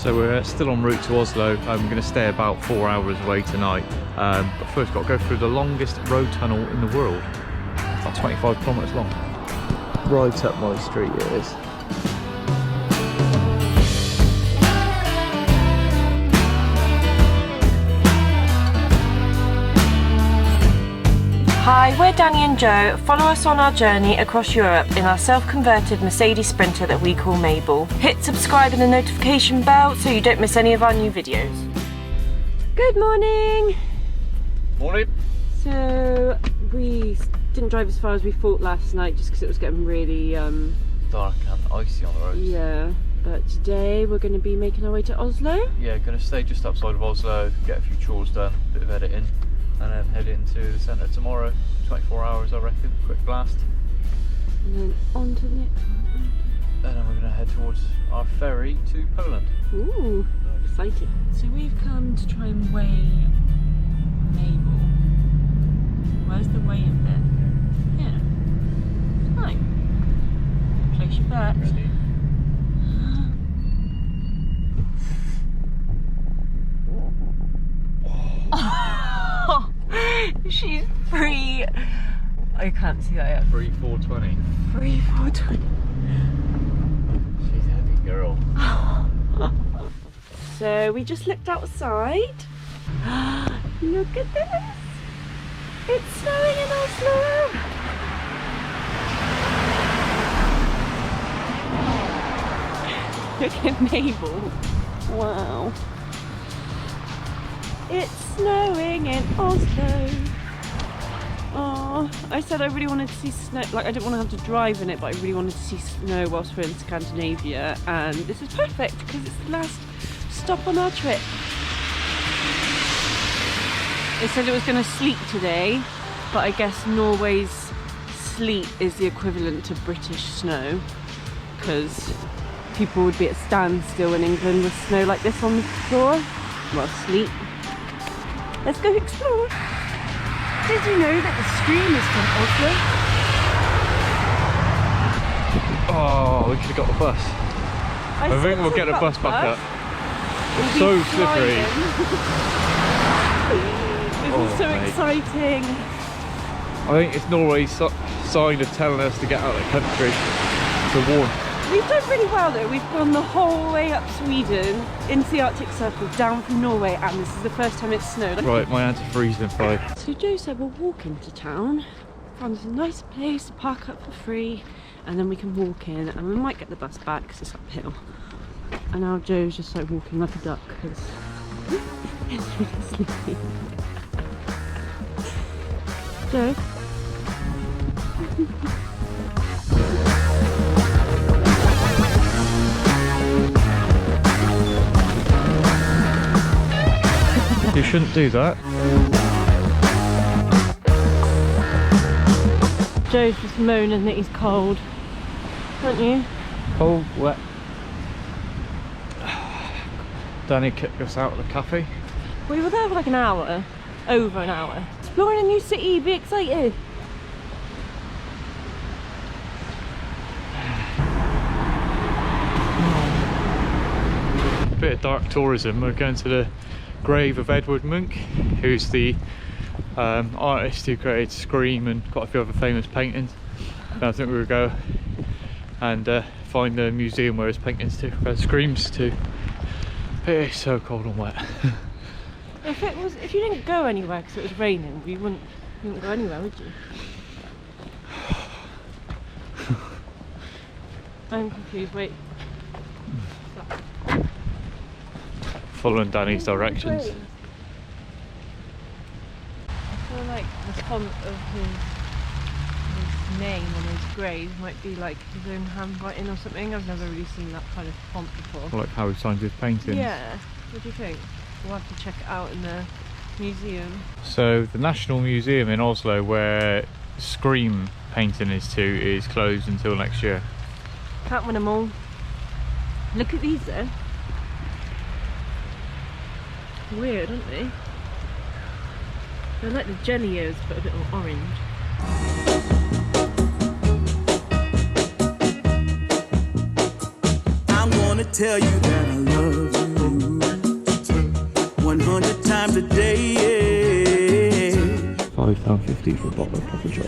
So we're still en route to Oslo. I'm going to stay about 4 hours away tonight. But first got to go through the longest road tunnel in the world. It's about 25 kilometres long. Right up my street it is. Hi, we're Danni and Joe. Follow us on our journey across Europe in our self-converted Mercedes Sprinter that we call Mabel. Hit subscribe and the notification bell so you don't miss any of our new videos. Good morning! Morning! So, we didn't drive as far as we thought last night just because it was getting really dark and icy on the roads. Yeah, but today we're going to be making our way to Oslo. Yeah, going to stay just outside of Oslo, get a few chores done, a bit of editing, and then head into the centre tomorrow. 24 hours I reckon, quick blast. And then on to the next one. And then we're going to head towards our ferry to Poland. Ooh, exciting. So we've come to try and weigh Mabel. Where's the weighing bit? Yeah. Fine. Place your bets. Ready? She's free. I can't see that yet. 3,420. 3,420. She's a heavy girl. So we just looked outside. Look at this. It's snowing in Oslo. Look at Mabel. Wow. It's snowing in Oslo. Oh, I said I really wanted to see snow. Like, I didn't want to have to drive in it, but I really wanted to see snow whilst we're in Scandinavia. And this is perfect because it's the last stop on our trip. It said it was going to sleet today, but I guess Norway's sleet is the equivalent to British snow because people would be at standstill in England with snow like this on the floor. Well, sleet. Let's go explore. Did you know that the stream is from Oslo? Oh, we could have got the bus. I think we'll get the bus back up. So slippery. This is so exciting. I think it's Norway's sign of telling us to get out of the country to warn. We've done really well though. We've gone the whole way up Sweden, into the Arctic Circle, down from Norway, and this is the first time it's snowed. Right, my hands are freezing. Bye. So Joe said we'll walk into town, find us a nice place to park up for free, and then we can walk in, and we might get the bus back because it's uphill. And now Joe's just like walking like a duck because it's really sleepy. Joe? You shouldn't do that. Joe's just moaning that he's cold, aren't you? Cold, wet. Danny kicked us out of the cafe. We were there for like an hour, over an hour. Exploring a new city, be excited. Bit of dark tourism. We're going to the grave of Edward Munch, who's the artist who created Scream and quite a few other famous paintings. And I think we would go and find the museum where his paintings to, where Scream's to. It is so cold and wet. If you didn't go anywhere because it was raining, you wouldn't go anywhere, would you? I'm confused. Wait. Following Danny's directions. I feel like the font of his name on his grave might be like his own handwriting or something. I've never really seen that kind of font before. Like how he signs his paintings. Yeah. What do you think? We'll have to check it out in the museum. So the National Museum in Oslo, where Scream painting is to, is closed until next year. Can't win them all. Look at these then. Weird, aren't they? They're like the Jellios, but a bit more orange. I'm gonna tell you that I love you. for a bottle of coffee shop.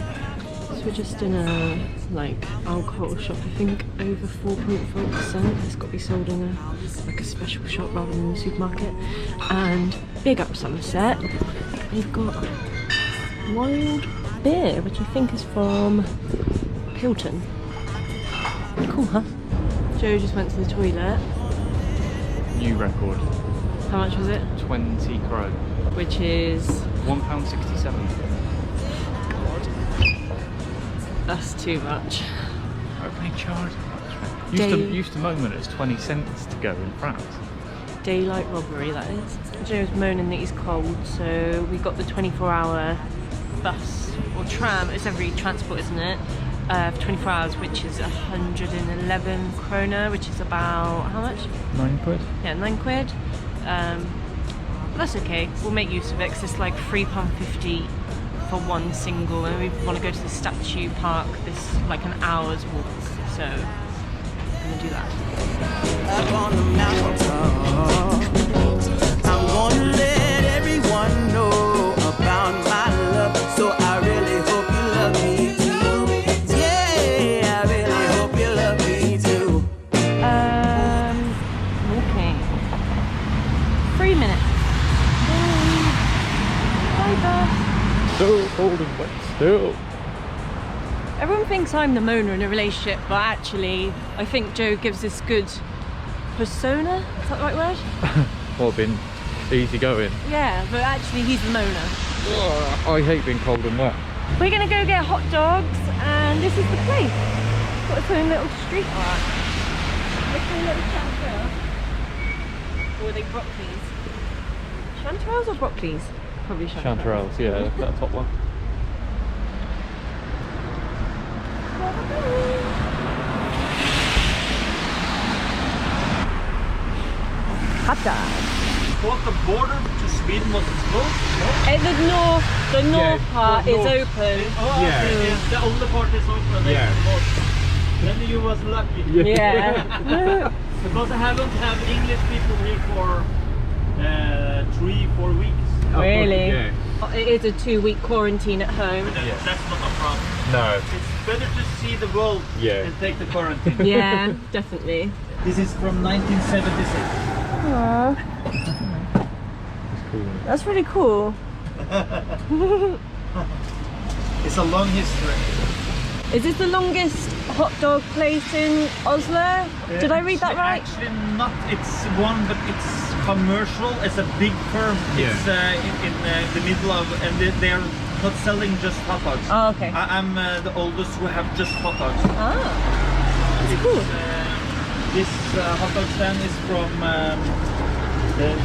So we're just in a like alcohol shop. I think over 4.4%. It's got to be sold in a like a special shop rather than the supermarket. And big up Somerset. They've got wild beer, which I think is from Hilton. Cool, huh? Joe just went to the toilet. New record. How much was it? 20 crow. Which is £1.67. that's too much. Opening charge. Day- Used to moment it's 20 cents to go in France. Daylight robbery, that is. Joe's moaning that he's cold, so we got the 24-hour bus or tram. It's every transport, isn't it? For 24 hours, which is 111 krona, which is about how much? £9. Yeah, £9. But that's okay. We'll make use of it because it's like £3.50 for one single, and we want to go to the statue park. This like an hour's walk, so I'm gonna do that. Up on the mountain, I'm gonna let everyone know about my love. So I really hope you love me too. Yeah, I really hope you love me too. Walking. 3 minutes. Bye, bus. So cold and wet still. Everyone thinks I'm the moaner in a relationship, but actually, I think Joe gives this good persona. Is that the right word? Well, been easy going. Yeah, but actually, he's the moaner. I hate being cold and wet. We're gonna go get hot dogs, and this is the place. Got its own little street art. Look at the little chanterelle. Or are they broccolis? Chanterelles or broccolis? Probably chanterelles. Chanterelles, yeah, that top one. Hotdogs. Thought the border to Sweden was closed? The north part is open. Oh, Yeah. okay. The only part is open. Yeah. Then you was lucky. Yeah. Because I haven't had English people here for 3-4 weeks. Really? Yeah. It is a 2-week quarantine at home. That's not a problem. No. It's better to see the world Yeah. and take the quarantine. Yeah, definitely. This is from 1976. Aww, It's cool. that's really cool. It's a long history. Is this the longest hot dog place in Oslo? Did I read that right? Actually not. It's one, but it's commercial. It's a big firm. Yeah. It's in the middle of, and they're not selling just hot dogs. Oh, okay. I'm the oldest who have just hot dogs. Ah, that's cool. This hot dog stand is from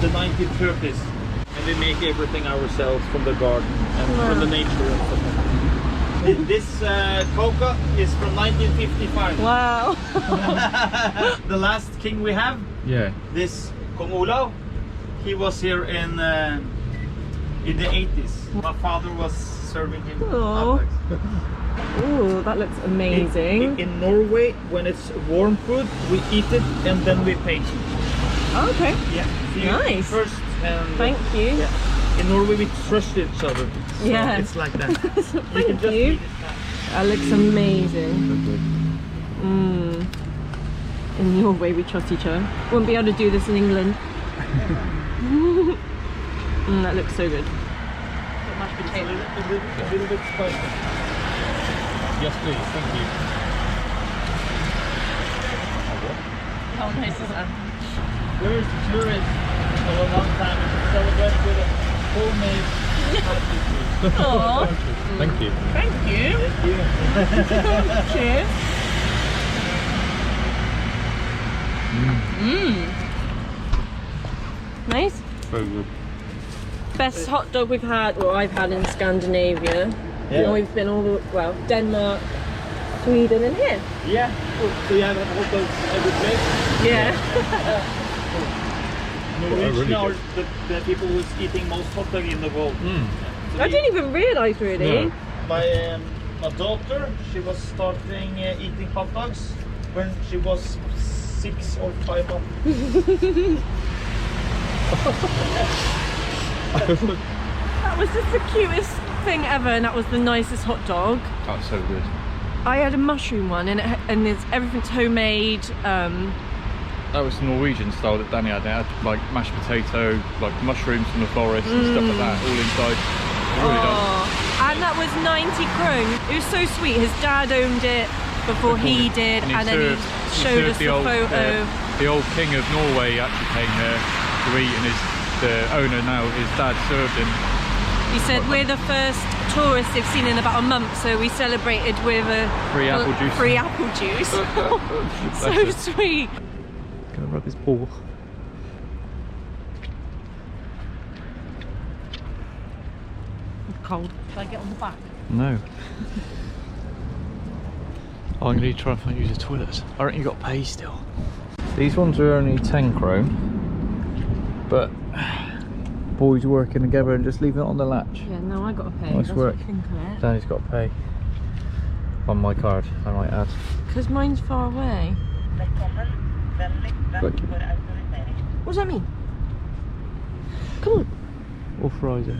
the 1930s. And we make everything ourselves from the garden and from the nature and stuff like that. This coca is from 1955. Wow. The last king we have, Yeah. this Kong Olav, he was here in the 80s. My father was serving him Aw. hot dogs. Ooh, that looks amazing. In Norway, when it's warm food, we eat it and then we paint it. Oh, okay. Yeah. So you Nice. First and Thank you. Yeah. In Norway, we trust each other. So Yeah. it's like that. Thank can just you. eat it. That looks amazing. In Norway, we trust each other. Wouldn't be able to do this in England. That looks so good. Mashed A potato. little bit spicy. Yes, please. Thank you. How nice is that? There is tourists for a long time to celebrate with a homemade Aww. Thank you. Thank you. Cheers. Nice. Very good. Best hot dog we've had, or I've had in Scandinavia. Yeah. And we've been all the, well, Denmark, Sweden and here. Yeah. So you have hot dogs every place? Yeah. Norwegian really are good. the people who's eating most hot dog in the world. So I didn't even realise really. No. My daughter, she was starting eating hot dogs when she was 6 or 5 months. That was just the cutest thing ever, and that was the nicest hot dog. That's so good. I had a mushroom one, and everything's homemade. That was Norwegian style that Danny had. It had like mashed potato, like mushrooms from the forest and stuff like that, all inside. Really nice. And that was 90 krone. It was so sweet. His dad owned it before he did, and then he showed us the photo. The old king of Norway actually came here to eat, and the owner now, his dad served him. He said we're the first tourists they've seen in about a month, so we celebrated with a free apple juice. Free apple juice. So sweet. Gonna rub his paw. Cold. Should I get on the back? No. I'm going to need to try and use the toilets. I reckon you got to pay still. These ones are only 10 krone, but boys working together and just leaving it on the latch. Yeah, no, I got to pay. Nice That's work. what I think of it. Danny's got to pay. On my card, I might add. Because mine's far away. Look. What does that mean? Come on. Authorizer.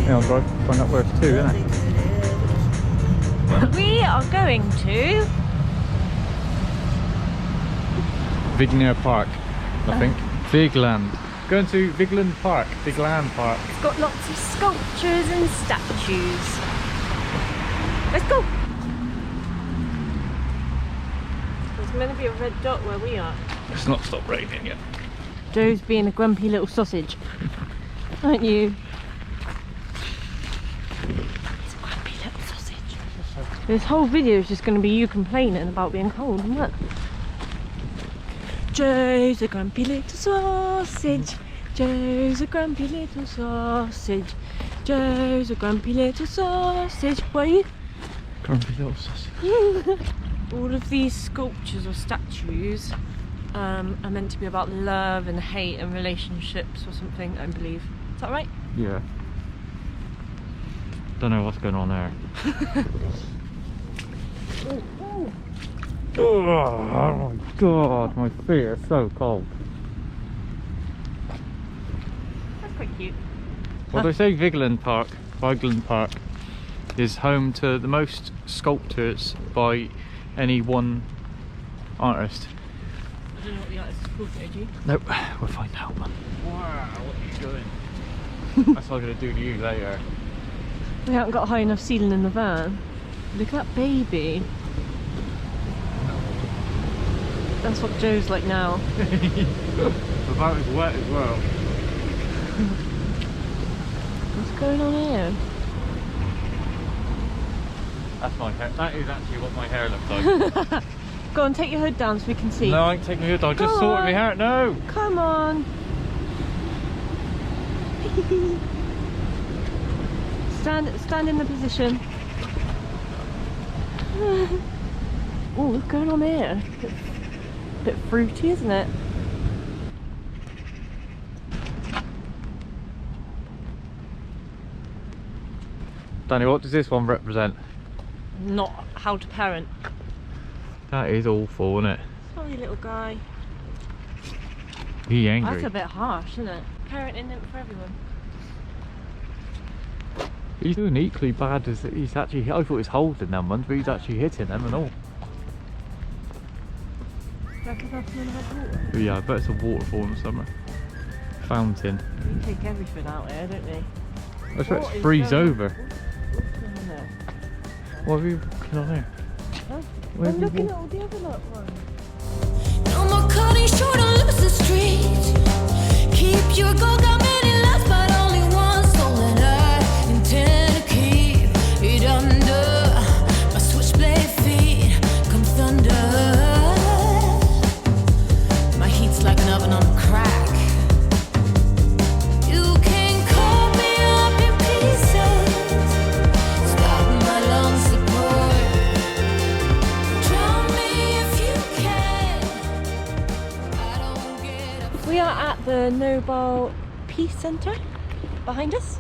Yeah, I'll find out where it's to, isn't it? We are going to Vigneer Park, I think. VIGELAND. Going to VIGELAND Park. VIGELAND Park. It's got lots of sculptures and statues. Let's go. There's meant to be a red dot where we are. It's not stopped raining yet. Joe's being a grumpy little sausage. Aren't you? It's a grumpy little sausage. This whole video is just going to be you complaining about being cold, isn't it? Joe's a grumpy little sausage. Joe's a grumpy little sausage. Joe's a grumpy little sausage. What are you? Grumpy little sausage. All of these sculptures or statues are meant to be about love and hate and relationships or something, I believe. Is that right? Yeah. Don't know what's going on there. Oh my god, my feet are so cold. That's quite cute. Well, they say VIGELAND Park is home to the most sculptures by any one artist. I don't know what the artist is called, do you? Nope, we'll find out, man. Wow, what are you doing? That's what I'm going to do to you later. We haven't got a high enough ceiling in the van. Look at that baby. That's what Joe's like now. About as wet as well. What's going on here? That's my hair. That is actually what my hair looks like. Go on, take your hood down so we can see. No, I ain't taking my hood. I just sorted my hair. No! Come on. Stand in the position. Oh, what's going on here? Bit fruity, isn't it? Danny, what does this one represent? Not how to parent. That is awful, isn't it? Sorry, little guy. He angry. That's a bit harsh, isn't it? Parenting isn't for everyone. He's doing equally bad as he's actually. I thought he was holding them ones, but he's actually hitting them and all. But yeah, I bet it's a waterfall in the summer. Fountain. We take everything out here, don't we? I bet it's freeze over. What's going on there? What are you looking on there? Huh? Where I'm have you looking walked? at all the other lot ones. No more cutting short on Lucid Street. Keep your gold, got many lives, but only one soul, and I intend to keep it under my switchblade feet. Come thunder, my heat's like an oven on crack. You can cut me up in pieces, stop my lung support, drown me if you can. the Nobel Peace Center behind us.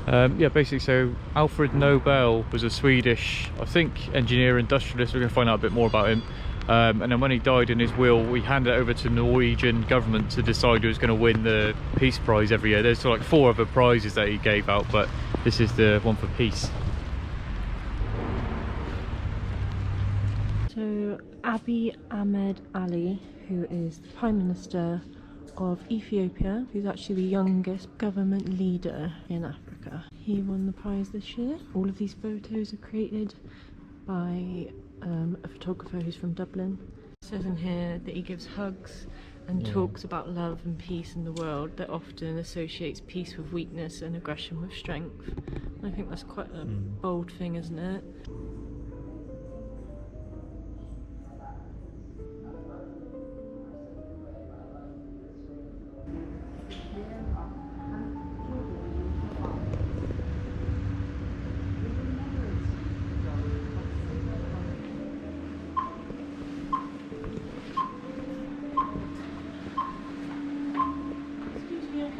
Yeah, basically, so Alfred Nobel was a Swedish, I think, engineer, industrialist. We're going to find out a bit more about him. And then when he died, in his will, we handed it over to the Norwegian government to decide who was going to win the Peace Prize every year. There's like 4 other prizes that he gave out, but this is the one for peace. So Abiy Ahmed Ali, who is the Prime Minister of Ethiopia, who's actually the youngest government leader in Africa. He won the prize this year. All of these photos are created by a photographer who's from Dublin. It says in here that he gives hugs and talks about love and peace in the world, that often associates peace with weakness and aggression with strength. And I think that's quite a bold thing, isn't it?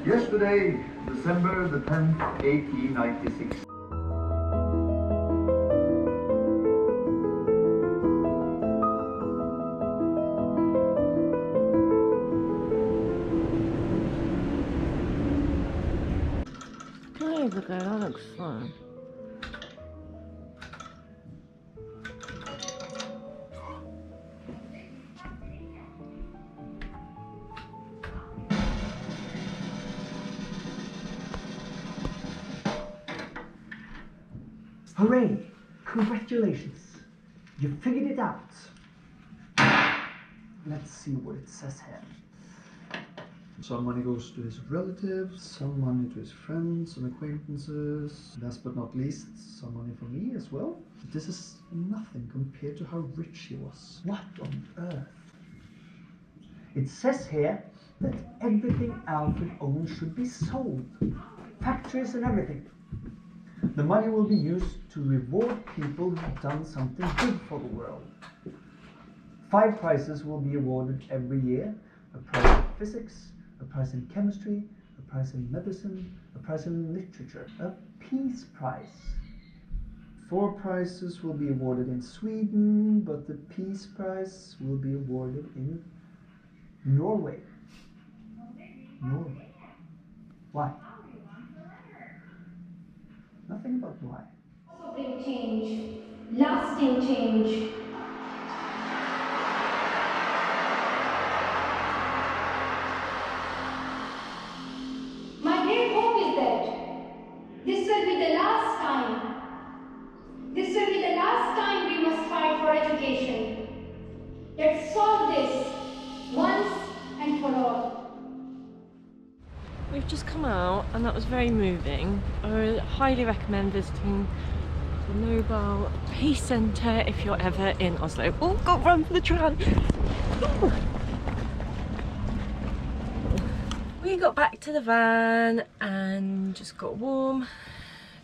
Yesterday, December the 10th, 1896. There we go, that looks fun. Hooray! Congratulations! You figured it out. Let's see what it says here. Some money goes to his relatives, some money to his friends and acquaintances. Last but not least, some money for me as well. This is nothing compared to how rich he was. What on earth? It says here that everything Alfred owns should be sold. Factories and everything. The money will be used to reward people who've done something good for the world. 5 prizes will be awarded every year. A prize in physics, a prize in chemistry, a prize in medicine, a prize in literature, a peace prize. 4 prizes will be awarded in Sweden, but the peace prize will be awarded in Norway. Norway. Why? Nothing about why. Also bring change, lasting change. My great hope is that this will be the last time. This will be the last time we must fight for education. Let's solve this once and for all. We've just come out and that was very moving. I would highly recommend visiting the Nobel Peace Center if you're ever in Oslo. Oh, God, run for the tram! We got back to the van and just got warm.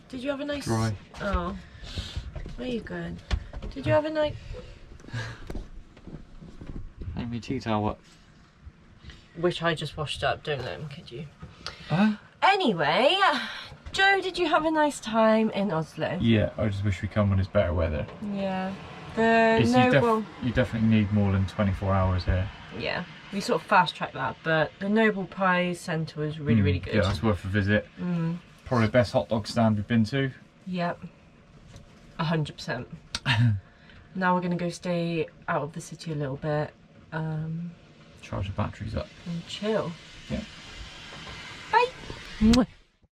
Did you have a nice... Dry. Oh, where are you going? Did you have a nice... Let me tea towel. Which I just washed up, don't let him kid you. Huh? Anyway, Joe, did you have a nice time in Oslo? Yeah, I just wish we come when it's better weather. Yeah. The Nobel... You definitely need more than 24 hours here. Yeah, we sort of fast-tracked that, but the Nobel Prize Centre was really, really good. Yeah, that's worth a visit. Probably the best hot dog stand we've been to. Yep. 100%. Now we're going to go stay out of the city a little bit. Charge the batteries up. And chill. Yeah. Bye!